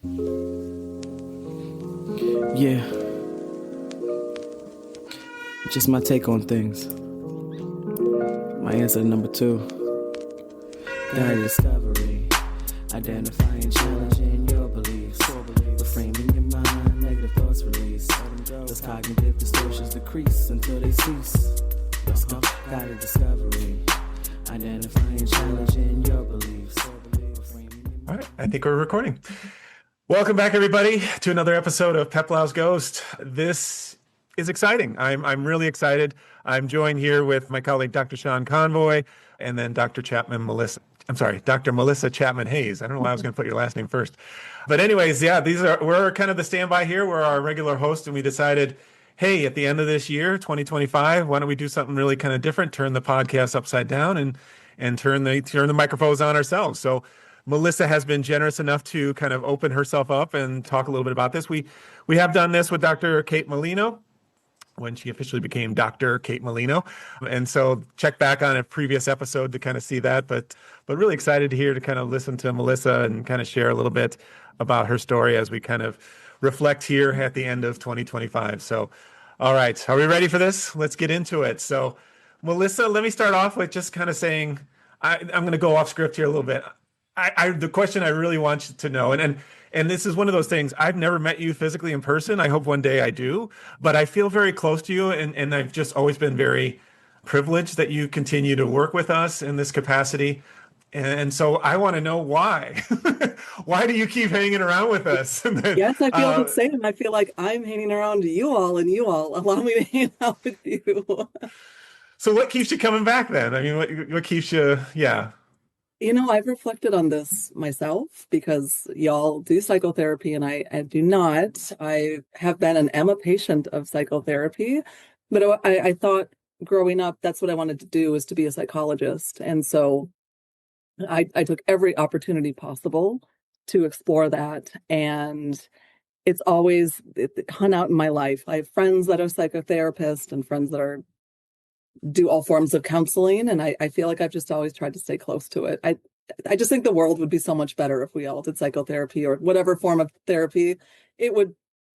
Yeah, just my take on things. My answer to number two. Guided discovery, identifying, challenging your beliefs, reframing your mind, negative thoughts release. Those cognitive distortions decrease until they cease. Let's go. Guided discovery, identifying, challenging your beliefs. All right, I think we're recording. Welcome back, everybody, to another episode of Peplow's Ghost. This is exciting. I'm really excited. I'm joined here with my colleague, Dr. Sean Convoy, and then Dr. Dr. Melissa Chapman-Hayes. I don't know why I was going to put your last name first. But anyways, yeah, we're kind of the standby here. We're our regular host, and we decided, hey, at the end of this year, 2025, why don't we do something really kind of different, turn the podcast upside down and turn the microphones on ourselves. So Melissa has been generous enough to kind of open herself up and talk a little bit about this. We have done this with Dr. Kate Molino when she officially became Dr. Kate Molino. And so check back on a previous episode to kind of see that. But really excited to kind of listen to Melissa and kind of share a little bit about her story as we kind of reflect here at the end of 2025. So, all right, are we ready for this? Let's get into it. So, Melissa, let me start off with just kind of saying, I'm going to go off script here a little bit. The question I really want you to know, and this is one of those things, I've never met you physically in person. I hope one day I do, but I feel very close to you, and I've just always been very privileged that you continue to work with us in this capacity. And so I want to know why. Why do you keep hanging around with us? Then, yes, I feel the same. I feel like I'm hanging around you all, and you all allow me to hang out with you. So what keeps you coming back then? I mean, what keeps you, yeah. You know, I've reflected on this myself because y'all do psychotherapy and I do not. I have been and am a patient of psychotherapy, but I thought growing up, that's what I wanted to do, was to be a psychologist. And so I took every opportunity possible to explore that. And it's always hung out in my life. I have friends that are psychotherapists and friends that do all forms of counseling. And I feel like I've just always tried to stay close to it. I just think the world would be so much better if we all did psychotherapy or whatever form of therapy. It would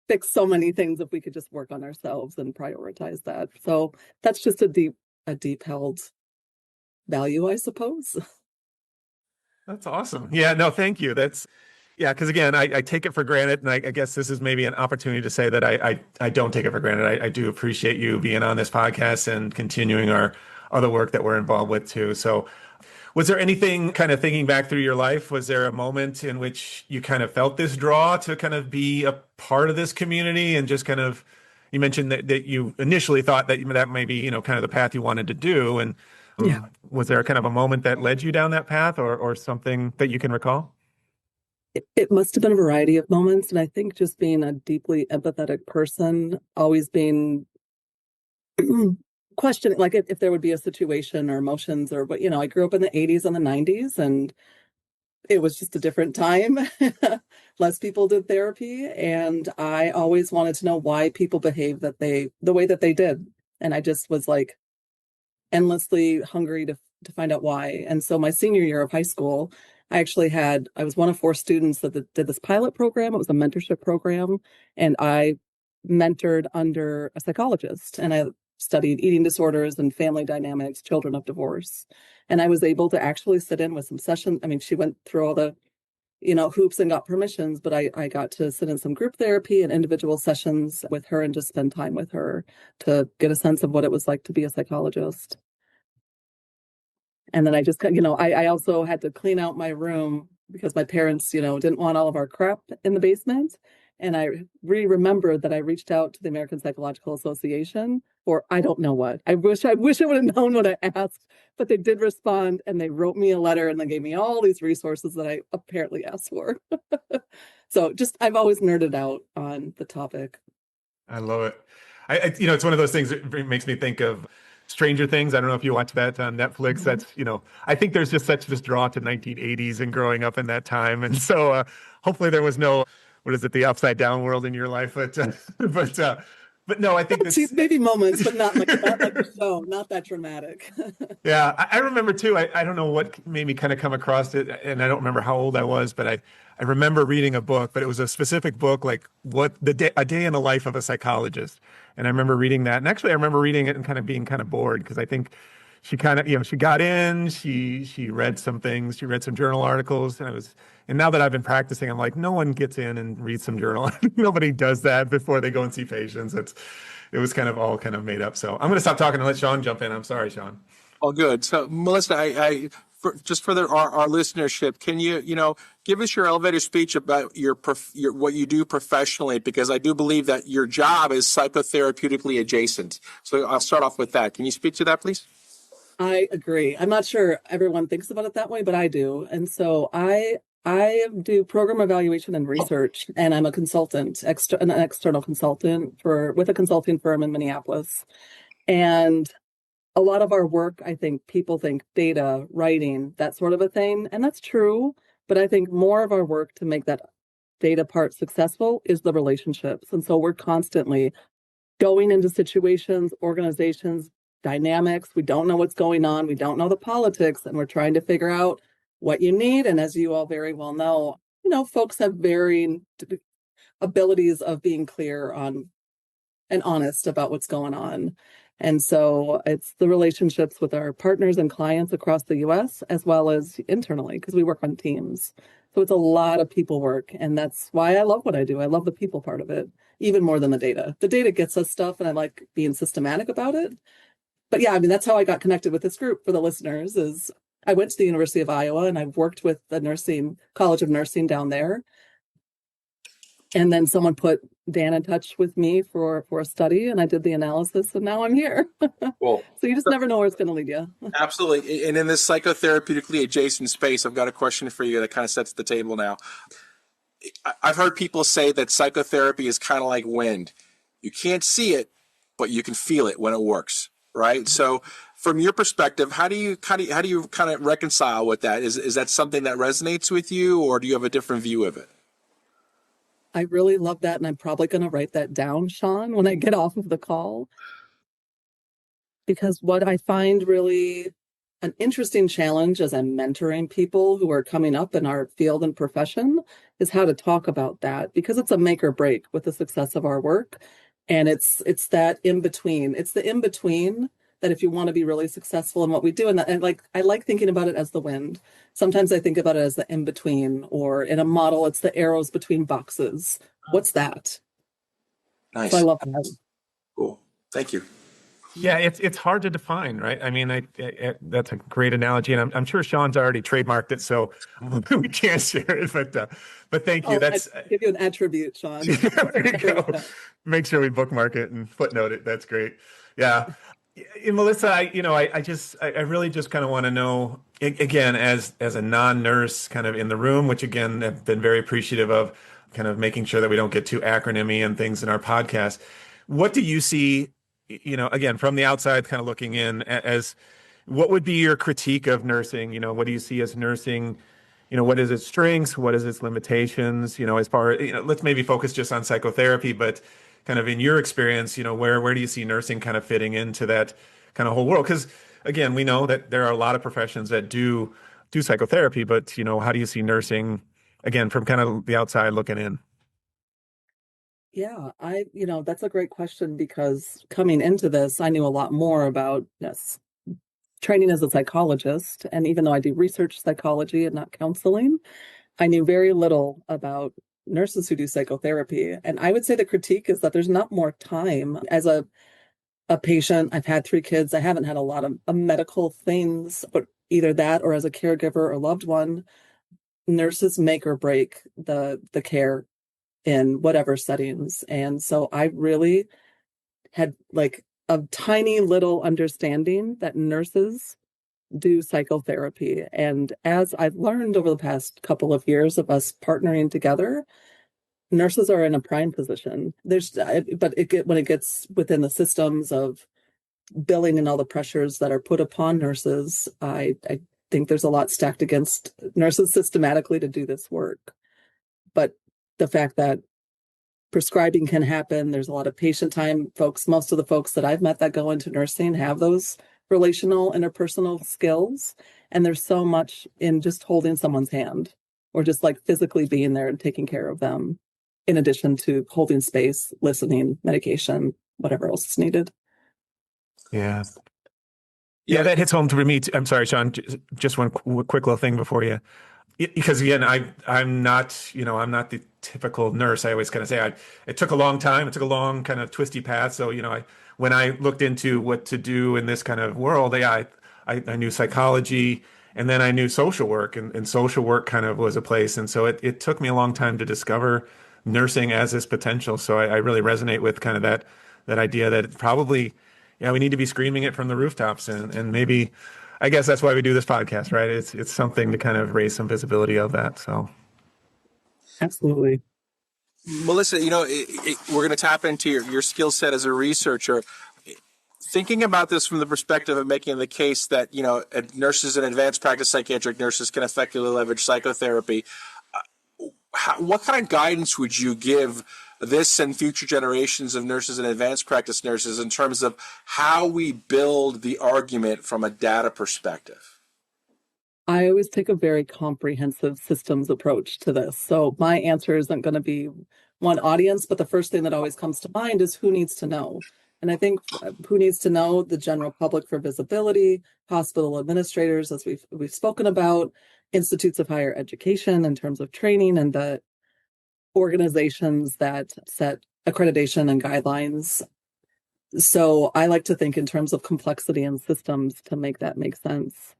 fix so many things if we could just work on ourselves and prioritize that. So that's just a deep held value, I suppose. That's awesome. Yeah, no, thank you. Yeah, because again, I take it for granted, and I guess this is maybe an opportunity to say that I don't take it for granted. I do appreciate you being on this podcast and continuing our other work that we're involved with too. So was there anything kind of thinking back through your life, was there a moment in which you kind of felt this draw to kind of be a part of this community and just kind of, you mentioned that you initially thought that may be, kind of the path you wanted to do. And Yeah. Was there kind of a moment that led you down that path or something that you can recall? It must have been a variety of moments. And I think just being a deeply empathetic person, always being questioning, like if there would be a situation or emotions or what, I grew up in the 80s and the 90s, and it was just a different time. Less people did therapy. And I always wanted to know why people behaved the way that they did. And I just was like endlessly hungry to find out why. And so my senior year of high school, I was one of 4 students that did this pilot program. It was a mentorship program. And I mentored under a psychologist. And I studied eating disorders and family dynamics, children of divorce. And I was able to actually sit in with some sessions. I mean, she went through all the, hoops and got permissions, but I got to sit in some group therapy and individual sessions with her and just spend time with her to get a sense of what it was like to be a psychologist. And then I just, I also had to clean out my room because my parents, didn't want all of our crap in the basement. And I remembered that I reached out to the American Psychological Association for, I don't know what. I wish I would have known what I asked, but they did respond and they wrote me a letter and they gave me all these resources that I apparently asked for. So I've always nerded out on the topic. I love it. It's one of those things that makes me think of Stranger Things. I don't know if you watch that on Netflix. That's, I think there's just such this draw to 1980s and growing up in that time. And so hopefully there was no, the upside down world in your life. But But no, I think this. Maybe moments, but not like a show, not that dramatic. Yeah, I remember too. I don't know what made me kind of come across it, and I don't remember how old I was, but I remember reading a book, but it was a specific book, like a day in the life of a psychologist. And I remember reading that, and actually I remember reading it and kind of being kind of bored because I think she kind of, she got in, she read some things, she read some journal articles, and now that I've been practicing, I'm like, no one gets in and reads some journal. Nobody does that before they go and see patients. It was kind of all kind of made up. So I'm going to stop talking and let Sean jump in. I'm sorry, Sean. Oh, good. So, Melissa, just for our listenership, can you give us your elevator speech about your what you do professionally? Because I do believe that your job is psychotherapeutically adjacent. So I'll start off with that. Can you speak to that, please? I agree. I'm not sure everyone thinks about it that way, but I do. And so I do program evaluation and research, and I'm a consultant, an external consultant with a consulting firm in Minneapolis. And a lot of our work, I think people think data, writing, that sort of a thing. And that's true. But I think more of our work to make that data part successful is the relationships. And so we're constantly going into situations, organizations, dynamics. We don't know what's going on. We don't know the politics, and we're trying to figure out what you need. And as you all very well know, folks have varying abilities of being clear on and honest about what's going on. And so it's the relationships with our partners and clients across the US, as well as internally, because we work on teams. So it's a lot of people work. And that's why I love what I do. I love the people part of it, even more than the data. The data gets us stuff, and I like being systematic about it. But yeah, that's how I got connected with this group for the listeners is I went to the University of Iowa, and I've worked with the College of Nursing down there. And then someone put Dan in touch with me for a study, and I did the analysis, and now I'm here. Cool. So you just never know where it's going to lead you. Absolutely. And in this psychotherapeutically adjacent space, I've got a question for you that kind of sets the table now. I've heard people say that psychotherapy is kind of like wind. You can't see it, but you can feel it when it works, right? So from your perspective, how do you kind of reconcile with that? Is that something that resonates with you, or do you have a different view of it? I really love that, and I'm probably going to write that down, Sean, when I get off of the call. Because what I find really an interesting challenge as I'm mentoring people who are coming up in our field and profession is how to talk about that, because it's a make or break with the success of our work. And it's that in between. It's the in between that if you want to be really successful in what we do, and I like thinking about it as the wind. Sometimes I think about it as the in between, or in a model, it's the arrows between boxes. What's that? Nice. So I love that. Cool. Thank you. Yeah, it's hard to define, right? I mean, that's a great analogy, and I'm sure Sean's already trademarked it, so we can't share it. But thank you. I'll give you an attribute, Sean. There you go. Make sure we bookmark it and footnote it. That's great. Yeah. And Melissa, I really just kind of want to know, again, as a non-nurse kind of in the room, which again, I've been very appreciative of, kind of making sure that we don't get too acronymy and things in our podcast. What do you see, again, from the outside kind of looking in, as what would be your critique of nursing? What do you see as nursing? What is its strengths? What is its limitations? As far as, let's maybe focus just on psychotherapy, but kind of in your experience, where do you see nursing kind of fitting into that kind of whole world? Because again, we know that there are a lot of professions that do psychotherapy, but how do you see nursing, again, from kind of the outside looking in? Yeah, that's a great question, because coming into this, I knew a lot more about training as a psychologist. And even though I do research psychology and not counseling, I knew very little about nurses who do psychotherapy. And I would say the critique is that there's not more time. As a patient, I've had 3 kids. I haven't had a lot of medical things, but either that or as a caregiver or loved one, nurses make or break the care in whatever settings. And so I really had like a tiny little understanding that nurses do psychotherapy. And as I've learned over the past couple of years of us partnering together, nurses are in a prime position. When it gets within the systems of billing and all the pressures that are put upon nurses, I think there's a lot stacked against nurses systematically to do this work. But the fact that prescribing can happen. There's a lot of patient time. Most of the folks that I've met that go into nursing have those relational, interpersonal skills. And there's so much in just holding someone's hand or just like physically being there and taking care of them, in addition to holding space, listening, medication, whatever else is needed. Yeah. Yeah, that hits home to me. I'm sorry, Sean, just one quick little thing before you. Because again, I'm not the typical nurse. I always kind of say it took a long time. It took a long kind of twisty path. So, when I looked into what to do in this kind of world, I knew psychology, and then I knew social work, and social work kind of was a place. And so it took me a long time to discover nursing as this potential. So I really resonate with kind of that idea that probably, we need to be screaming it from the rooftops, and maybe, I guess that's why we do this podcast, right? It's something to kind of raise some visibility of that. So, absolutely, Melissa. We're going to tap into your skill set as a researcher. Thinking about this from the perspective of making the case that nurses and advanced practice psychiatric nurses can effectively leverage psychotherapy. What kind of guidance would you give this and future generations of nurses and advanced practice nurses in terms of how we build the argument from a data perspective? I always take a very comprehensive systems approach to this. So my answer isn't going to be one audience, but the first thing that always comes to mind is who needs to know. And I think who needs to know: the general public for visibility, hospital administrators, as we've spoken about, institutes of higher education in terms of training, and the organizations that set accreditation and guidelines. So I like to think in terms of complexity and systems to make that make sense.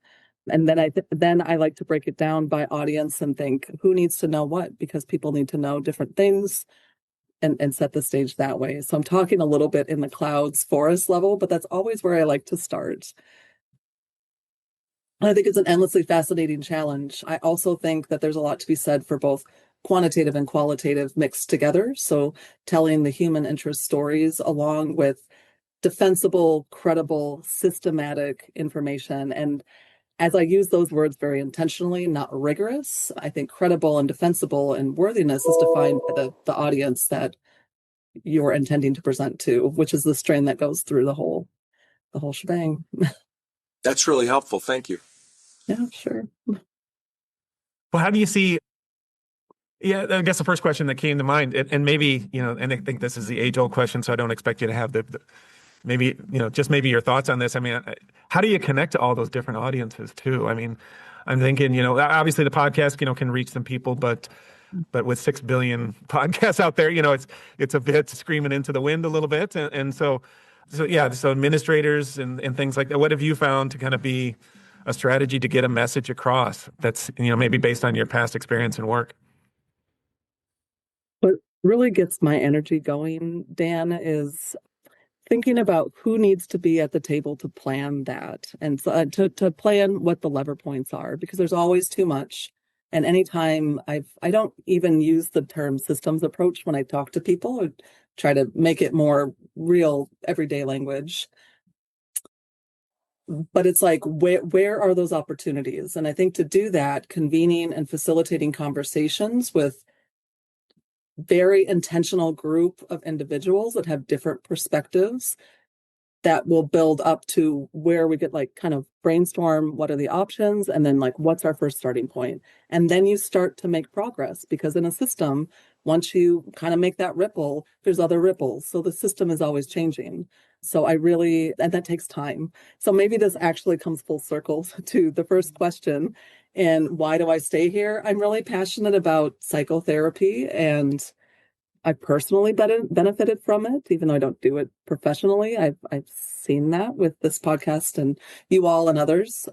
And then I like to break it down by audience and think who needs to know what, because people need to know different things, and set the stage that way. So I'm talking a little bit in the clouds forest level, but that's always where I like to start. I think it's an endlessly fascinating challenge. I also think that there's a lot to be said for both quantitative and qualitative mixed together. So telling the human interest stories along with defensible, credible, systematic information. And as I use those words very intentionally, not rigorous, I think credible and defensible and worthiness is defined by the audience that you're intending to present to, which is the strain that goes through the whole shebang. That's really helpful. Thank you. Yeah, sure. Well, how do you see? Yeah, I guess the first question that came to mind, and maybe, and I think this is the age-old question, so I don't expect you to have maybe, just maybe your thoughts on this. I mean, how do you connect to all those different audiences too? I mean, I'm thinking, obviously the podcast, can reach some people, but with 6 billion podcasts out there, it's a bit screaming into the wind a little bit. And so administrators and things like that, what have you found to kind of be a strategy to get a message across that's, maybe based on your past experience and work? What really gets my energy going, Dan, is thinking about who needs to be at the table to plan that, and to plan what the lever points are, because there's always too much. And anytime I don't even use the term systems approach when I talk to people, I try to make it more real everyday language. But it's like, where are those opportunities? And I think to do that, convening and facilitating conversations with very intentional group of individuals that have different perspectives that will build up to where we get kind of brainstorm what are the options, and then what's our first starting point. And then you start to make progress, because in a system, once you kind of make that ripple, there's other ripples. So the system is always changing. So and that takes time. So maybe this actually comes full circle to the first question. And why do I stay here? I'm really passionate about psychotherapy, and I personally benefited from it, even though I don't do it professionally. I've seen that with this podcast and you all and others,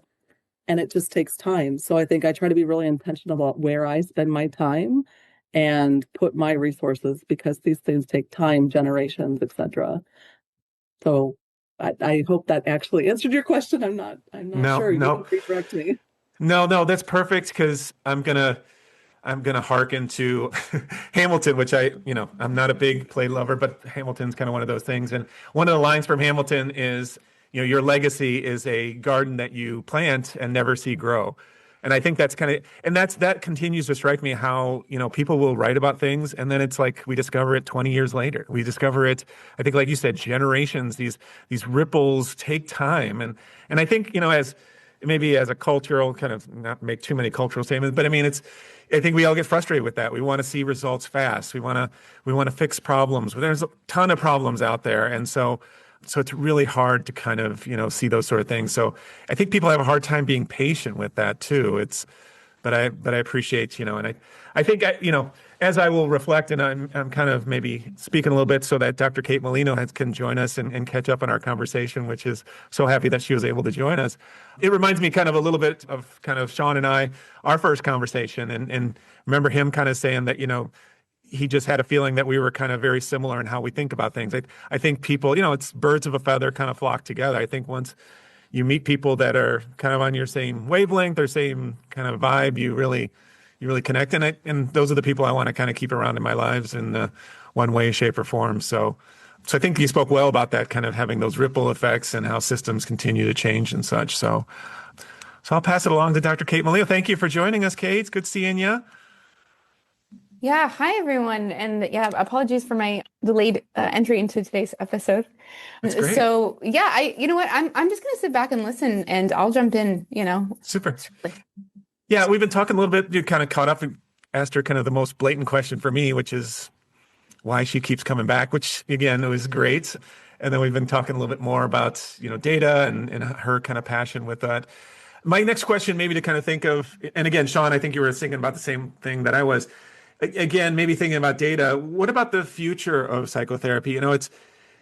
and it just takes time. So I think I try to be really intentional about where I spend my time and put my resources, because these things take time, generations, etc. So I hope that actually answered your question. I'm not sure. You can redirect me. No, that's perfect, because I'm gonna hearken to Hamilton, which I'm not a big play lover, but Hamilton's kind of one of those things. And one of the lines from Hamilton is, your legacy is a garden that you plant and never see grow. And I think that's that continues to strike me how, people will write about things and then it's like we discover it 20 years later. We discover it, I think, like you said, generations, these ripples take time. And I think, as maybe as a cultural kind of, not make too many cultural statements, but I mean, I think we all get frustrated with that. We want to see results fast. We want to fix problems. There's a ton of problems out there. And so it's really hard to kind of, see those sort of things. So I think people have a hard time being patient with that too. But I appreciate, and I think, as I will reflect, and I'm kind of maybe speaking a little bit so that Dr. Kate Molino can join us and catch up on our conversation, which is so happy that she was able to join us. It reminds me kind of a little bit of kind of Sean and I, our first conversation, and remember him kind of saying that, he just had a feeling that we were kind of very similar in how we think about things. I think people, it's birds of a feather kind of flock together. I think once you meet people that are kind of on your same wavelength or same kind of vibe, you really connect. And those are the people I want to kind of keep around in my lives in one way, shape, or form. So I think you spoke well about that, kind of having those ripple effects and how systems continue to change and such. So I'll pass it along to Dr. Kate Molino. Thank you for joining us, Kate. It's good seeing you. Yeah. Hi, everyone. And yeah, apologies for my delayed entry into today's episode. That's great. So yeah, you know what? I'm just going to sit back and listen and I'll jump in, Super. Yeah. We've been talking a little bit. You kind of caught up and asked her kind of the most blatant question for me, which is why she keeps coming back, which again, it was great. And then we've been talking a little bit more about, data and her kind of passion with that. My next question, maybe to kind of think of, and again, Sean, I think you were thinking about the same thing that I was. Again, maybe thinking about data. What about the future of psychotherapy?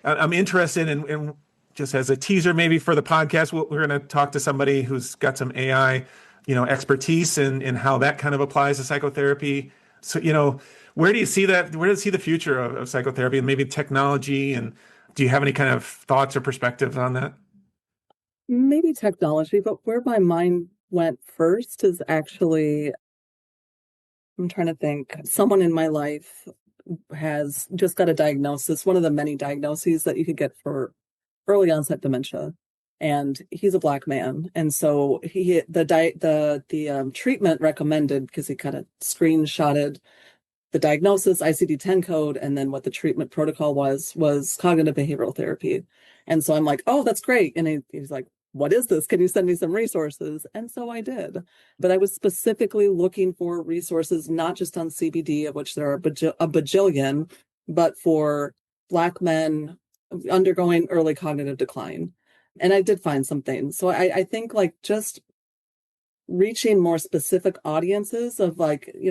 I'm interested in just as a teaser, maybe for the podcast, we're going to talk to somebody who's got some AI, expertise in how that kind of applies to psychotherapy. So, where do you see that? Where do you see the future of psychotherapy and maybe technology? And do you have any kind of thoughts or perspectives on that? Maybe technology, but where my mind went first is actually, I'm trying to think, someone in my life has just got a diagnosis, one of the many diagnoses that you could get for early onset dementia. And he's a Black man. And so the treatment recommended, because he kind of screenshotted the diagnosis, ICD-10 code, and then what the treatment protocol was cognitive behavioral therapy. And so I'm like, oh, that's great. And he's like, what is this? Can you send me some resources? And so I did. But I was specifically looking for resources, not just on CBD, of which there are a bajillion, but for Black men undergoing early cognitive decline. And I did find something. So I think just reaching more specific audiences of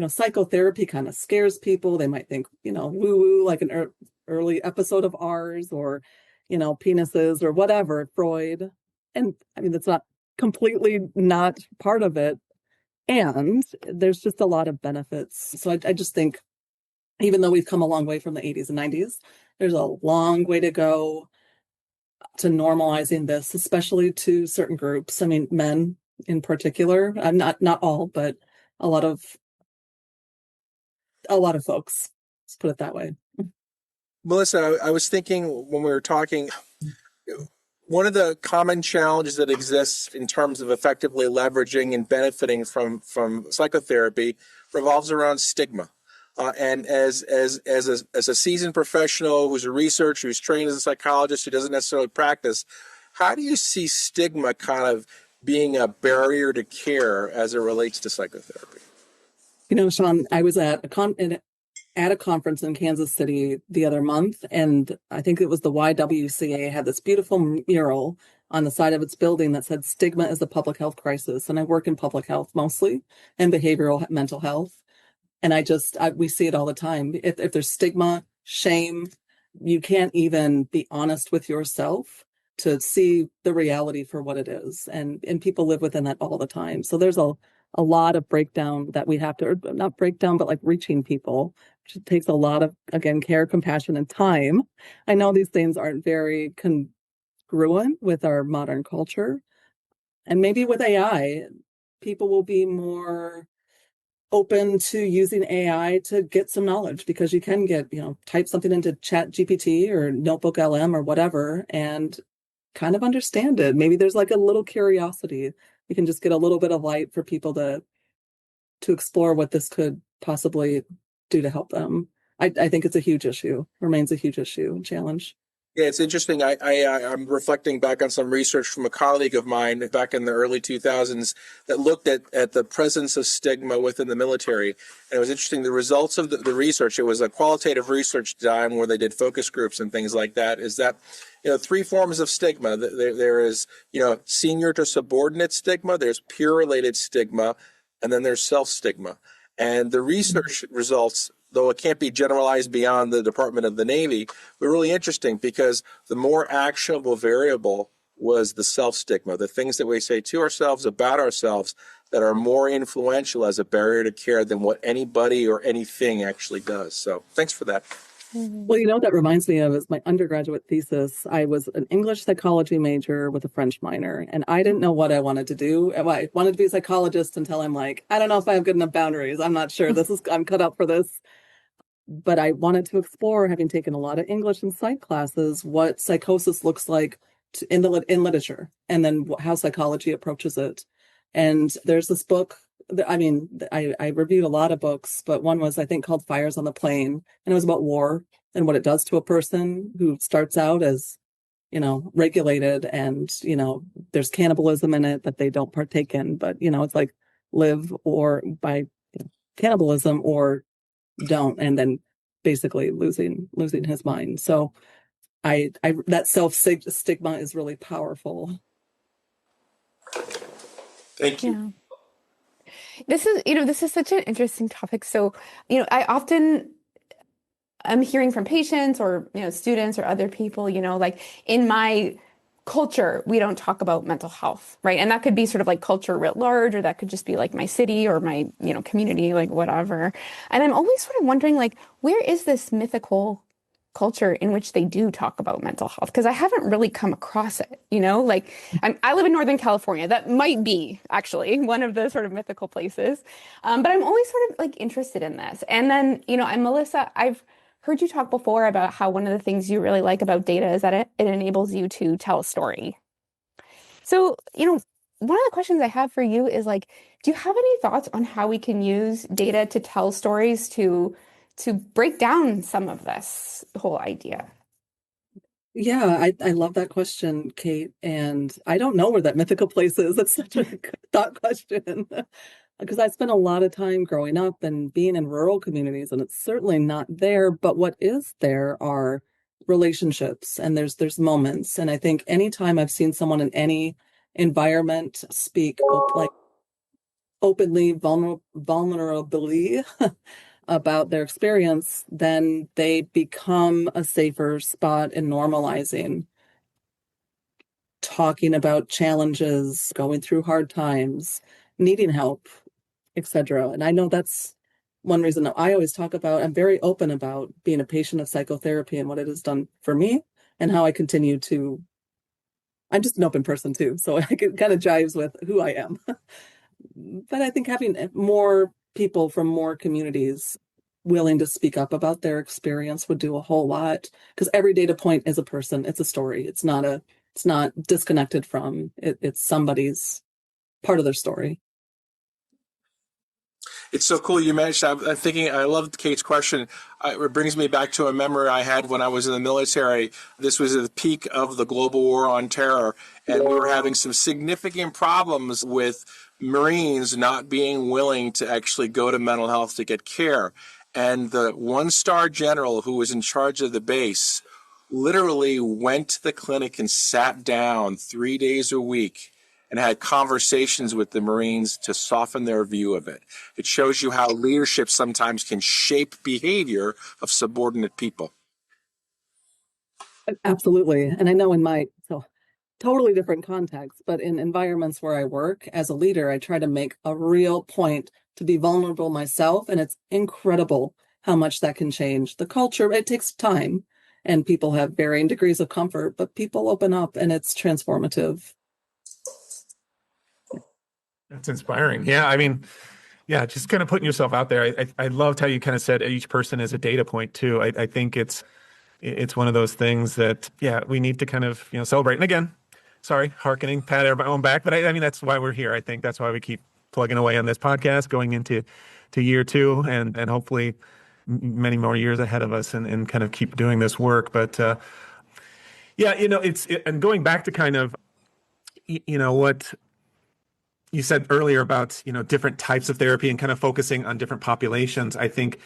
psychotherapy kind of scares people. They might think, woo-woo, like an early episode of ours, or, penises or whatever, Freud. And I mean, that's not completely not part of it. And there's just a lot of benefits. So I just think, even though we've come a long way from the 80s and 90s, there's a long way to go to normalizing this, especially to certain groups. I mean, men in particular. I'm not all, but a lot of folks. Let's put it that way. Melissa, I was thinking when we were talking, one of the common challenges that exists in terms of effectively leveraging and benefiting from psychotherapy revolves around stigma. And as a seasoned professional who's a researcher, who's trained as a psychologist, who doesn't necessarily practice, how do you see stigma kind of being a barrier to care as it relates to psychotherapy? Sean, I was at a conference in Kansas City the other month, and I think it was the YWCA had this beautiful mural on the side of its building that said stigma is a public health crisis. And I work in public health mostly, and behavioral mental health. And we see it all the time. If there's stigma, shame, you can't even be honest with yourself to see the reality for what it is. And people live within that all the time. So there's a lot of breakdown that we have to, or not breakdown, but reaching people, which takes a lot of, again, care, compassion, and time. I know these things aren't very congruent with our modern culture. And maybe with AI, people will be more open to using AI to get some knowledge, because you can get, type something into Chat GPT or Notebook LM or whatever and kind of understand it. Maybe there's a little curiosity we can just get a little bit of light for people to explore what this could possibly do to help them. I think it's a huge issue, remains a huge issue and challenge. Yeah, it's interesting. I'm reflecting back on some research from a colleague of mine back in the early 2000s that looked at the presence of stigma within the military. And it was interesting, the results of the research, it was a qualitative research done where they did focus groups and things like that, is that, three forms of stigma. There is, senior to subordinate stigma, there's peer-related stigma, and then there's self-stigma. And the research results, though it can't be generalized beyond the Department of the Navy, were really interesting because the more actionable variable was the self-stigma, the things that we say to ourselves about ourselves that are more influential as a barrier to care than what anybody or anything actually does. So thanks for that. Well, what that reminds me of is my undergraduate thesis. I was an English psychology major with a French minor, and I didn't know what I wanted to do. I wanted to be a psychologist until I'm like, I don't know if I have good enough boundaries. I'm not sure. I'm cut out for this. But I wanted to explore, having taken a lot of English and psych classes, what psychosis looks like in literature, and then how psychology approaches it. And there's this book. I reviewed a lot of books, but one was, I think, called Fires on the Plain, and it was about war and what it does to a person who starts out as, regulated, and, there's cannibalism in it that they don't partake in, but, it's like live or by cannibalism or don't, and then basically losing his mind. So that self-stigma is really powerful. Thank you. Yeah. This is such an interesting topic. So, I'm hearing from patients or, students or other people, like in my culture, we don't talk about mental health, right? And that could be sort of like culture writ large, or that could just be like my city or my, community, like whatever. And I'm always sort of wondering, like, where is this mythical culture in which they do talk about mental health? Because I haven't really come across it, like I live in Northern California. That might be actually one of the sort of mythical places. But I'm always sort of like interested in this. And then, I'm Melissa, I've heard you talk before about how one of the things you really like about data is that it enables you to tell a story. So, one of the questions I have for you is like, do you have any thoughts on how we can use data to tell stories to break down some of this whole idea? Yeah, I love that question, Kate. And I don't know where that mythical place is. That's such a good thought question. Because I spent a lot of time growing up and being in rural communities, and it's certainly not there. But what is there are relationships, and there's moments. And I think anytime I've seen someone in any environment speak like openly, vulnerably about their experience, then they become a safer spot in normalizing talking about challenges, going through hard times, needing help, etc. And I know that's one reason that I always talk about, I'm very open about being a patient of psychotherapy and what it has done for me, and how I continue to, I'm just an open person too, so it kind of jives with who I am. But I think having more people from more communities willing to speak up about their experience would do a whole lot, because every data point is a person, it's a story. It's not disconnected from it. It's somebody's part of their story. It's so cool you mentioned. I'm thinking, I loved Kate's question. It brings me back to a memory I had when I was in the military. This was at the peak of the global war on terror, and we were having some significant problems with Marines not being willing to actually go to mental health to get care. And the one-star general who was in charge of the base literally went to the clinic and sat down 3 days a week and had conversations with the Marines to soften their view of it. It shows you how leadership sometimes can shape behavior of subordinate people. Absolutely. And I know totally different context, but in environments where I work as a leader, I try to make a real point to be vulnerable myself. And it's incredible how much that can change the culture. It takes time, and people have varying degrees of comfort, but people open up and it's transformative. That's inspiring. Yeah. Yeah, just kind of putting yourself out there. I loved how you kind of said each person is a data point too. I think it's one of those things that, yeah, we need to kind of, celebrate. And again, hearkening, pat our own back. But I mean, that's why we're here. I think that's why we keep plugging away on this podcast, going into year 2, and hopefully many more years ahead of us, and kind of keep doing this work. But yeah, and going back to kind of, what you said earlier about, different types of therapy and kind of focusing on different populations. I think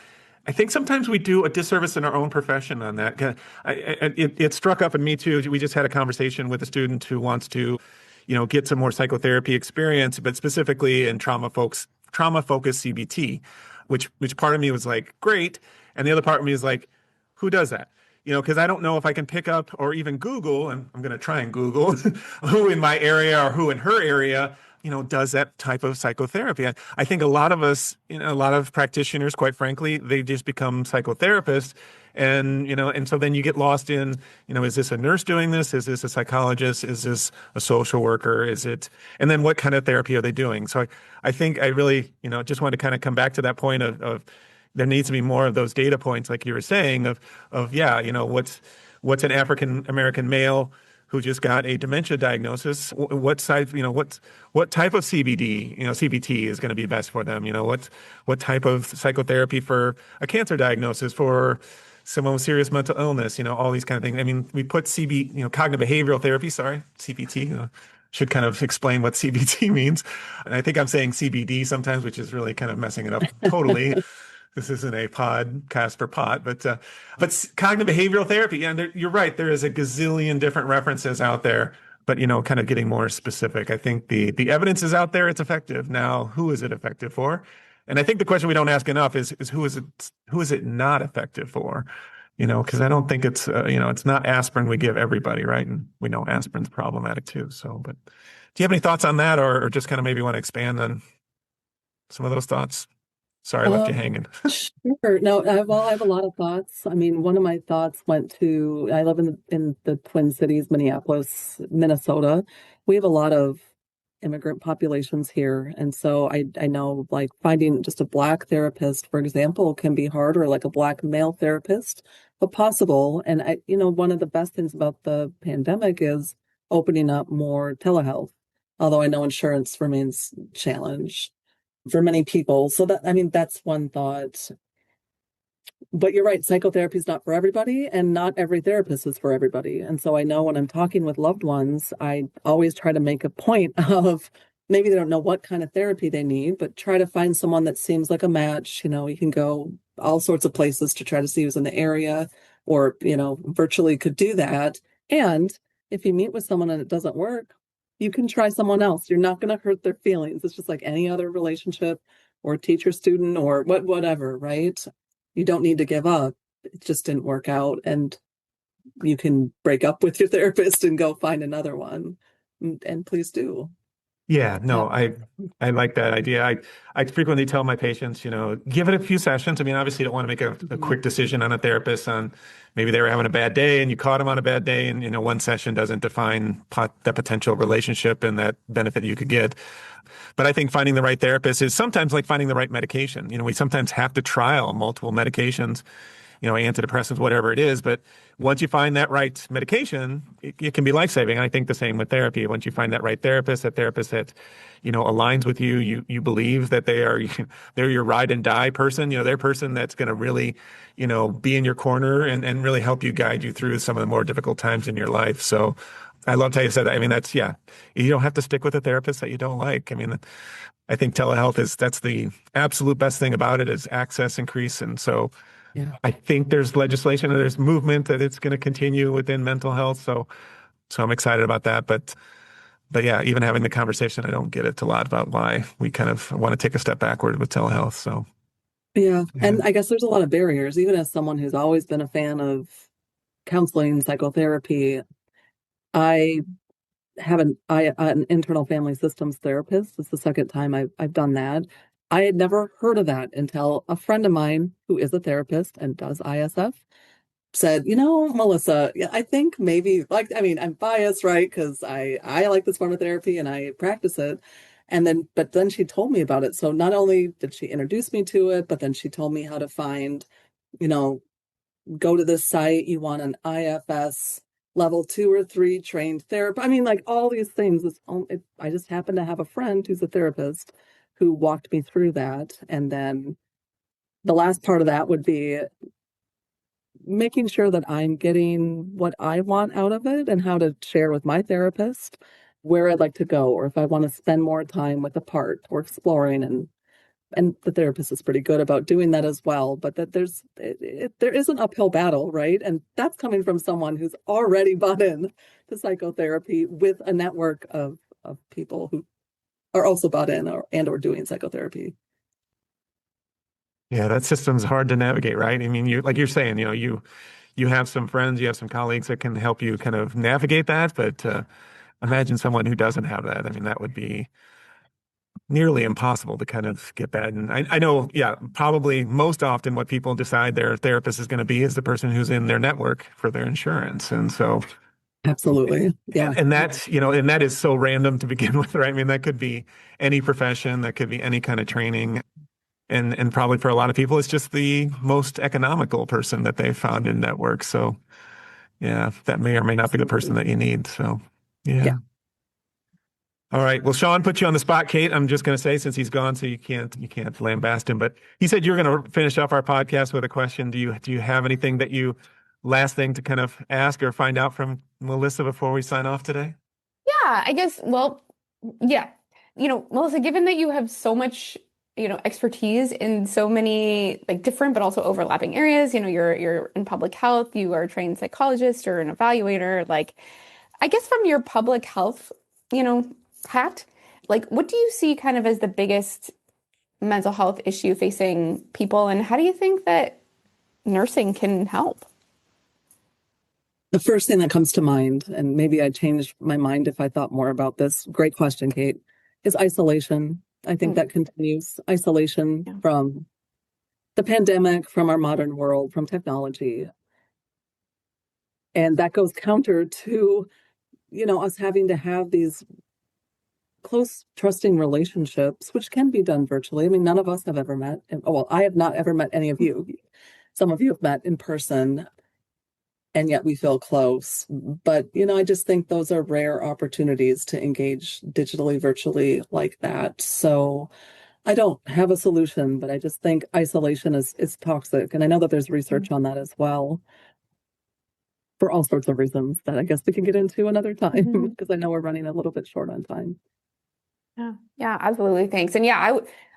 sometimes we do a disservice in our own profession on that. It struck up in me too. We just had a conversation with a student who wants to, get some more psychotherapy experience, but specifically in trauma-focused CBT, which part of me was like, great. And the other part of me is like, who does that? Because I don't know if I can pick up or even Google, and I'm going to try and Google who in my area or who in her area, does that type of psychotherapy. I think a lot of us, a lot of practitioners, quite frankly, they just become psychotherapists. And so then you get lost in, is this a nurse doing this? Is this a psychologist? Is this a social worker? And then what kind of therapy are they doing? So I think I really, just want to kind of come back to that point of there needs to be more of those data points, like you were saying, of what's an African American male who just got a dementia diagnosis? What type of CBD, CBT is going to be best for them? What type of psychotherapy for a cancer diagnosis, for someone with serious mental illness? All these kind of things. I mean, we put cognitive behavioral therapy. Sorry, CBT. Should kind of explain what CBT means. And I think I'm saying CBD sometimes, which is really kind of messing it up totally. This isn't a podcast for pot, but cognitive behavioral therapy. And you're right. There is a gazillion different references out there, but, kind of getting more specific. I think the evidence is out there. It's effective. Now, who is it effective for? And I think the question we don't ask enough is who is it not effective for? Because I don't think it's, it's not aspirin we give everybody, right? And we know aspirin's problematic too. So, but do you have any thoughts on that, or just kind of maybe want to expand on some of those thoughts? Sorry, I left you hanging. Sure. No, I have a lot of thoughts. I mean, one of my thoughts went to, I live in the Twin Cities, Minneapolis, Minnesota. We have a lot of immigrant populations here. And so I know, like, finding just a Black therapist, for example, can be hard, or like a Black male therapist, but possible. And one of the best things about the pandemic is opening up more telehealth, although I know insurance remains challenged for many people. So that's one thought. But you're right, psychotherapy is not for everybody, and not every therapist is for everybody. And so I know when I'm talking with loved ones, I always try to make a point of, maybe they don't know what kind of therapy they need, but try to find someone that seems like a match. You can go all sorts of places to try to see who's in the area, or, virtually could do that. And if you meet with someone and it doesn't work, you can try someone else. You're not going to hurt their feelings. It's just like any other relationship, or teacher-student, or whatever, right? You don't need to give up. It just didn't work out. And you can break up with your therapist and go find another one. And please do. Yeah, no, I like that idea. I frequently tell my patients, give it a few sessions. I mean, obviously you don't want to make a quick decision on a therapist on maybe they were having a bad day and you caught them on a bad day, and, one session doesn't define that potential relationship and that benefit you could get. But I think finding the right therapist is sometimes like finding the right medication. We sometimes have to trial multiple medications, antidepressants, whatever it is. But once you find that right medication, it can be life-saving. And I think the same with therapy. Once you find that right therapist that, aligns with you, you believe that they're your ride and die person, they're a person that's going to really, be in your corner and really help you, guide you through some of the more difficult times in your life. So I loved how you said that. I mean, you don't have to stick with a therapist that you don't like. I mean, I think telehealth that's the absolute best thing about it, is access increase. And so yeah, I think there's legislation and there's movement that it's going to continue within mental health. So I'm excited about that. But yeah, even having the conversation, I don't get it a lot about why we kind of want to take a step backward with telehealth. So yeah. And I guess there's a lot of barriers, even as someone who's always been a fan of counseling, psychotherapy. I have an internal family systems therapist. It's the second time I've done that. I had never heard of that until a friend of mine who is a therapist and does ISF said, Melissa, I think maybe, I'm biased, right? Because I like this form of therapy and I practice it. But then she told me about it. So not only did she introduce me to it, but then she told me how to find, go to this site, you want an IFS level 2 or 3 trained therapist. I mean, like all these things. I just happen to have a friend who's a therapist who walked me through that. And then the last part of that would be making sure that I'm getting what I want out of it and how to share with my therapist where I'd like to go, or if I want to spend more time with a part or exploring, and the therapist is pretty good about doing that as well. But that there is an uphill battle, right? And that's coming from someone who's already bought in to psychotherapy with a network of people who are also bought in or doing psychotherapy. Yeah, that system's hard to navigate, right? I mean, like you're saying, you have some friends, you have some colleagues that can help you kind of navigate that, but imagine someone who doesn't have that. I mean, that would be nearly impossible to kind of get that. And I know, yeah, probably most often what people decide their therapist is going to be is the person who's in their network for their insurance. And so, absolutely, yeah. And that's, and that is so random to begin with, right? I mean, that could be any profession, that could be any kind of training. And probably for a lot of people, it's just the most economical person that they found in network. So, yeah, that may or may not be the person that you need. So, yeah. All right. Well, Sean put you on the spot, Kate. I'm just going to say, since he's gone, so you can't lambast him. But he said you're going to finish off our podcast with a question. Do you have anything last thing to kind of ask or find out from Melissa before we sign off today? Yeah, I guess. Well, yeah. Melissa, given that you have so much expertise in so many like different but also overlapping areas. You're in public health, you are a trained psychologist, you're an evaluator. Like, I guess from your public health, hat, like what do you see kind of as the biggest mental health issue facing people, and how do you think that nursing can help? The first thing that comes to mind, and maybe I'd change my mind if I thought more about this, great question, Kate, is isolation. I think that continues. Isolation from the pandemic, from our modern world, from technology. And that goes counter to, us having to have these close, trusting relationships, which can be done virtually. I mean, none of us have ever met. Well, I have not ever met any of you. Some of you have met in person, and yet we feel close. But, I just think those are rare opportunities to engage digitally, virtually like that. So I don't have a solution, but I just think isolation is toxic. And I know that there's research on that as well, for all sorts of reasons that I guess we can get into another time, because I know we're running a little bit short on time. Yeah, absolutely. Thanks. And yeah,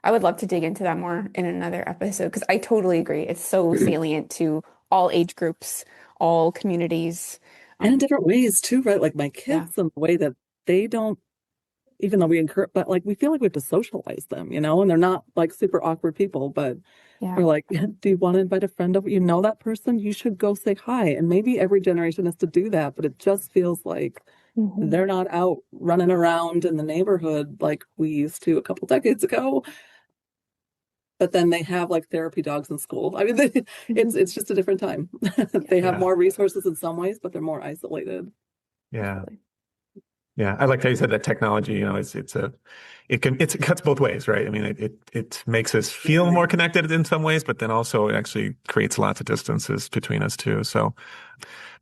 I would love to dig into that more in another episode, because I totally agree. It's so salient to all age groups, all communities. And in different ways too, right? Like my kids, in the way that they don't, even though we encourage, but like we feel like we have to socialize them, and they're not like super awkward people, but we're like, do you want to invite a friend over? That person, you should go say hi. And maybe every generation has to do that, but it just feels like they're not out running around in the neighborhood like we used to a couple decades ago. But then they have like therapy dogs in school. I mean, it's just a different time. They have more resources in some ways, but they're more isolated. Yeah. Yeah. I like how you said that technology, it cuts both ways, right? I mean, it makes us feel more connected in some ways, but then also it actually creates lots of distances between us too. So,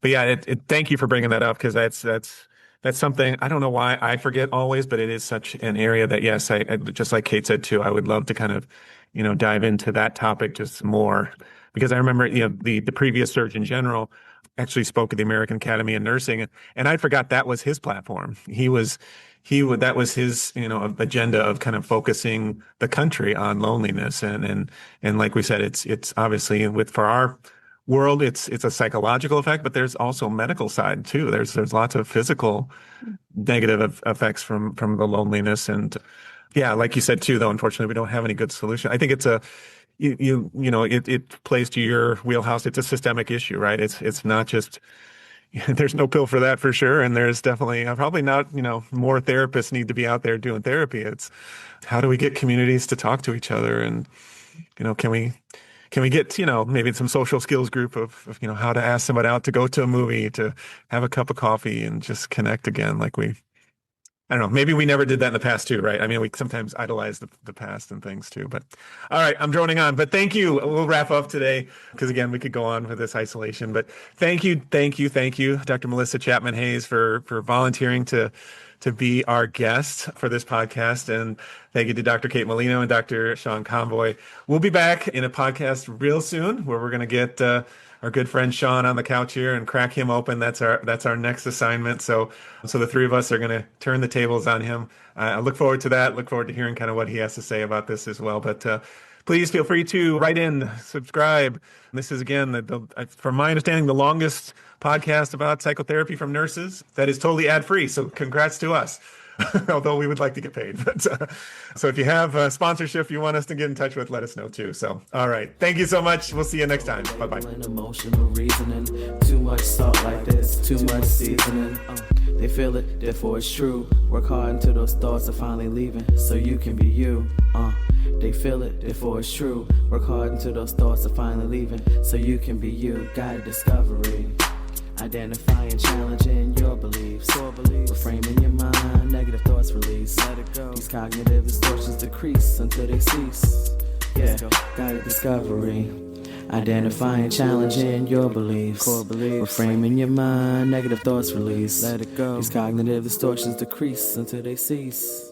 but yeah, thank you for bringing that up, because that's something, I don't know why I forget always, but it is such an area that, yes, I just like Kate said too, I would love to kind of, dive into that topic just more, because I remember, the previous Surgeon General actually spoke at the American Academy of Nursing, and I forgot that was his platform. That was his, agenda of kind of focusing the country on loneliness. And like we said, it's obviously for our world, it's a psychological effect, but there's also medical side too. There's lots of physical negative effects from the loneliness. And yeah, like you said too, though, unfortunately, we don't have any good solution. I think it's it plays to your wheelhouse. It's a systemic issue, right? It's not just, there's no pill for that for sure. And there's definitely probably not, more therapists need to be out there doing therapy. It's how do we get communities to talk to each other? And, can we get, maybe some social skills group of how to ask somebody out to go to a movie, to have a cup of coffee and just connect again like we I don't know. Maybe we never did that in the past too, right? I mean, we sometimes idolize the past and things too. But all right, I'm droning on. But thank you. We'll wrap up today because again, we could go on with this isolation. But thank you, Dr. Melissa Chapman-Hayes, for volunteering to be our guest for this podcast. And thank you to Dr. Kate Molino and Dr. Sean Convoy. We'll be back in a podcast real soon where we're going to get our good friend Sean on the couch here and crack him open. That's our next assignment. So the three of us are going to turn the tables on him. I look forward to that. Look forward to hearing kind of what he has to say about this as well. But please feel free to write in, subscribe. This is, again, from my understanding, the longest podcast about psychotherapy from nurses that is totally ad-free. So congrats to us. Although we would like to get paid. But, so if you have a sponsorship you want us to get in touch with, let us know too. So, all right. Thank you so much. We'll see you next time. Bye-bye. Emotional reasoning, too much salt like this, too much seasoning. They feel it, therefore it's true. Work hard until those thoughts are finally leaving, so you can be you. They feel it, therefore it's true. Work hard until those thoughts are finally leaving, so you can be you. Guided discovery. Identifying, challenging your beliefs. Reframing your mind, negative thoughts release. Let it go. These cognitive distortions decrease until they cease. Yeah, guided discovery. Identifying, challenging your beliefs. Reframing your mind, negative thoughts release. Let it go. These cognitive distortions decrease until they cease.